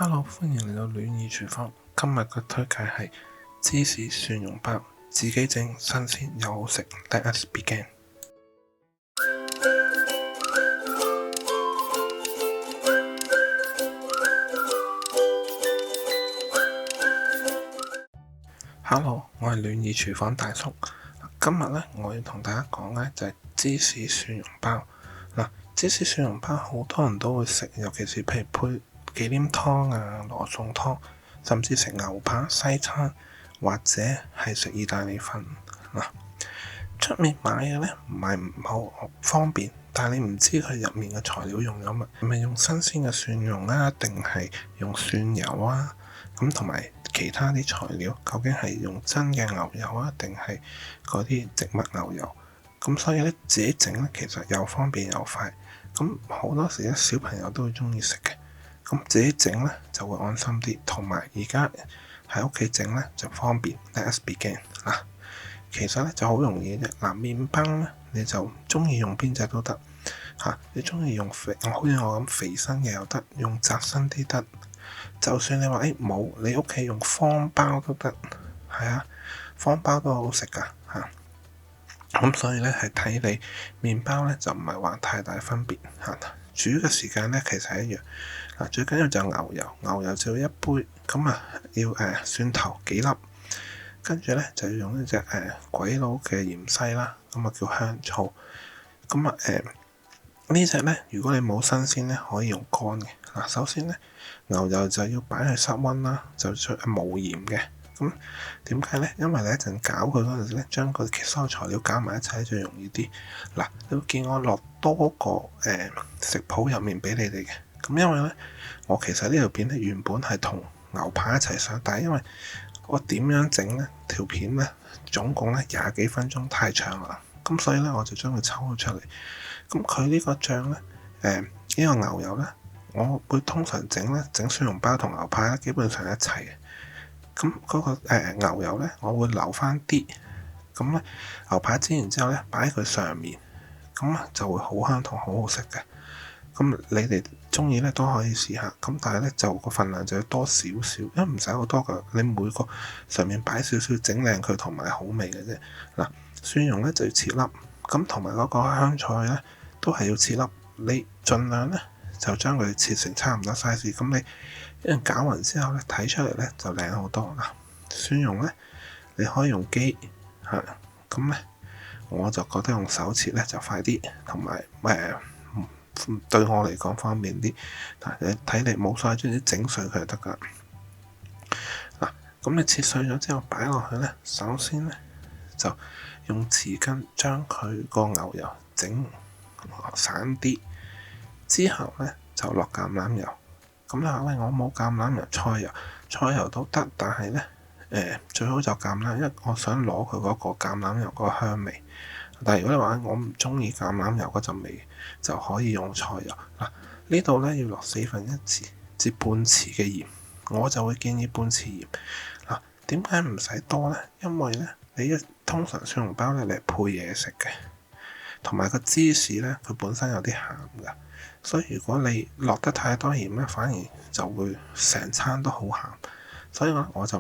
Hello，歡迎嚟到暖意廚房。今日嘅推介係芝士蒜蓉包，自己整新鮮又好食。Let us begin。Hello，我係暖意廚房大叔。今日咧，我要同大家講咧就係芝士蒜蓉包。芝士蒜蓉包好多人都會食，尤其是譬如配忌廉湯啊、羅宋湯，甚至食牛扒西餐，或者係食意大利粉。出面買嘅咧唔係唔好方便，但係你唔知佢入面嘅材料用咗乜，係咪用新鮮嘅蒜蓉啊，定係用蒜油啊？咁同埋其他啲材料，究竟係用真嘅牛油啊，定係嗰啲植物牛油？咁所以咧自己整咧，其實又方便又快。咁好多時咧小朋友都會中意食嘅。咁自己整咧就會安心啲，同埋而家喺屋企整咧就方便。Let us begin。其實咧就好容易嘅啫。麵包咧你就中意用邊隻都得嚇。你中意用肥，好似我咁肥身嘅又得，用窄身啲得。就算你話冇，你屋企用方包都得，係啊，方包都好食噶嚇。咁所以咧係睇你麵包咧就唔係話太大分別嚇。煮嘅時間咧其實係一樣。最緊要就牛油，牛油就要一杯，咁要蒜頭幾粒，跟住咧就要用呢隻鬼佬嘅芫茜啦，咁叫香醋。咁呢隻咧，如果你冇新鮮咧，可以用乾嘅。首先咧牛油就要擺去室溫啦，就冇鹽嘅。咁點解咧？因為你一陣攪佢嗰陣時咧，將個所有材料攪埋一齊最容易啲。你會見我落多個食譜入面俾你哋嘅。咁因為咧，我其實呢條片咧原本係同牛扒一齊上，但係因為我點樣整咧條片咧總共咧20幾分鐘太長啦，咁所以咧我就將佢抽咗出嚟。咁佢呢個醬咧，呢個牛油咧，我會通常整蒜蓉包同牛扒咧基本上一齊嘅。咁嗰個牛油咧，我會留翻啲，咁咧牛扒煎完之後咧擺喺佢上面，咁就會好香同好好食嘅。咁你哋中意咧都可以試下，咁但係咧就個份量就要多少少，因為唔使好多㗎，你每個上面擺少少整靚佢同埋好味嘅啫。蒜蓉咧就要切粒，咁同埋嗰個香菜咧都係要切粒，你盡量咧就將佢切成差唔多 size， 咁你一陣攪勻之後咧睇出嚟咧就靚好多。蒜蓉咧你可以用機嚇，咁咧我就覺得用手切咧就快啲，同埋對我嚟講方便啲。你睇你冇所謂，將啲整碎佢就得噶。咁你切碎咗之後擺落去咧，首先咧就用匙羹將佢個牛油整散啲，之後咧就落橄欖油。咁你話我冇橄欖油，菜油都得，但係咧最好就橄欖，因為我想攞佢嗰個橄欖油嗰個香味。但係如果你話我唔中意橄欖油嗰陣味，就可以用菜油。呢度咧要落1/4至半匙嘅鹽，我就會建議半匙鹽。點解唔使多咧？因為咧你通常蒜蓉包咧你係配嘢食嘅，同埋個芝士咧佢本身有啲鹹㗎，所以如果你落得太多鹽咧，反而就會成餐都好鹹。所以我就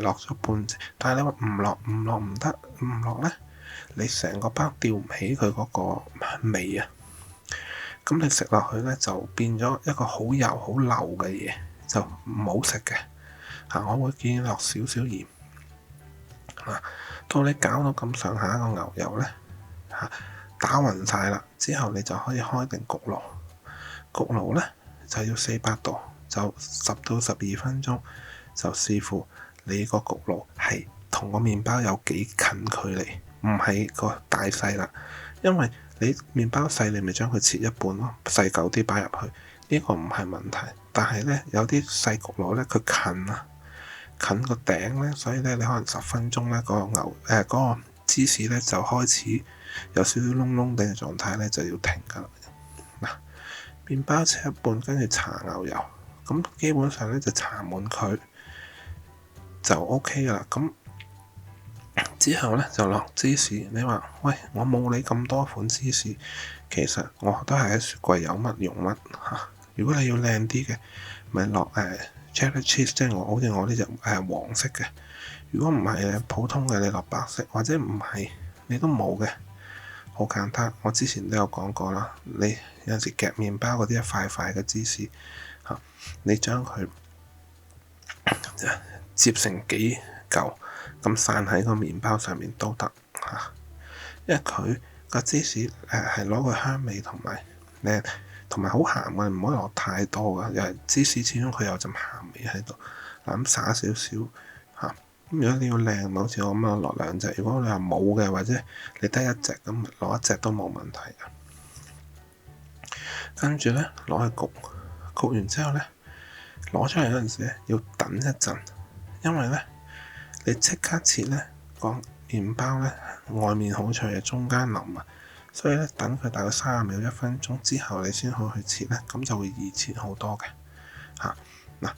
落咗半匙，但係你話唔得，唔落咧，你成個包吊唔起佢嗰個味啊！咁你食落去咧就變咗一個好油好流嘅嘢，就唔好食嘅。我會建議落少少鹽。到你攪到咁上下個牛油咧打勻晒啦，之後你就可以開定焗爐。焗爐咧就要400度，就10到12分鐘，就視乎你個焗爐係同個麵包有幾近距離，唔係個大細啦。因為你麵包細，你咪將佢切一半咯，細嚿啲擺入去，呢個唔係問題。但係咧有啲細焗爐咧，佢近個頂咧，所以咧你可能10分鐘咧嗰個芝士咧就開始有少少燶燶地嘅狀態咧，就要停㗎啦。麵包切一半，跟住搽牛油，咁基本上咧就搽滿佢就 OK 㗎啦。咁之後咧就落芝士。你話喂，我冇你咁多款芝士，其實我都係喺雪櫃有乜用乜嚇。如果你要靚啲嘅，咪落cheddar cheese，即係好似我呢隻黃色嘅。如果唔係普通嘅，你落白色，或者唔係你都冇嘅，好簡單。我之前都有講過啦，你有陣時夾麵包嗰啲一塊塊嘅芝士嚇，你將佢摺成幾嚿咁散喺個麵包上面都得嚇，因為佢個芝士係攞個香味同埋好鹹嘅，唔可以落太多嘅，因為芝士始終佢有陣鹹味喺度。嗱，咁灑少少嚇。咁如果你要靚，咪好似我咁樣落兩隻。如果你話冇嘅，或者你得一隻咁，攞一隻都冇問題嘅。跟住咧攞去焗，焗完之後咧攞出嚟嗰陣時咧要等一陣，因為咧你即刻切咧個麵包咧外面好脆嘅，中間腍啊，所以咧等佢大概30秒1分鐘之後你先好去切咧，咁就會易切好多嘅嚇。嗱，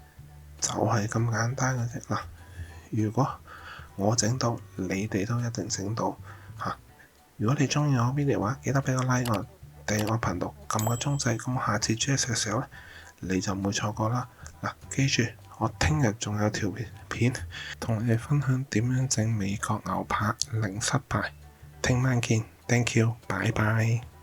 就係咁簡單嘅啫。嗱，如果我整到，你哋都一定整到嚇。如果你中意我 video 嘅話，記得俾個 like 我，訂閱我頻道，撳個鐘仔，咁我下次煮嘢食嘅時候咧，你就唔會錯過啦。嗱，記住我聽日仲有條片同你哋分享點樣整美國牛扒零失敗。聽晚見，thank you，拜拜。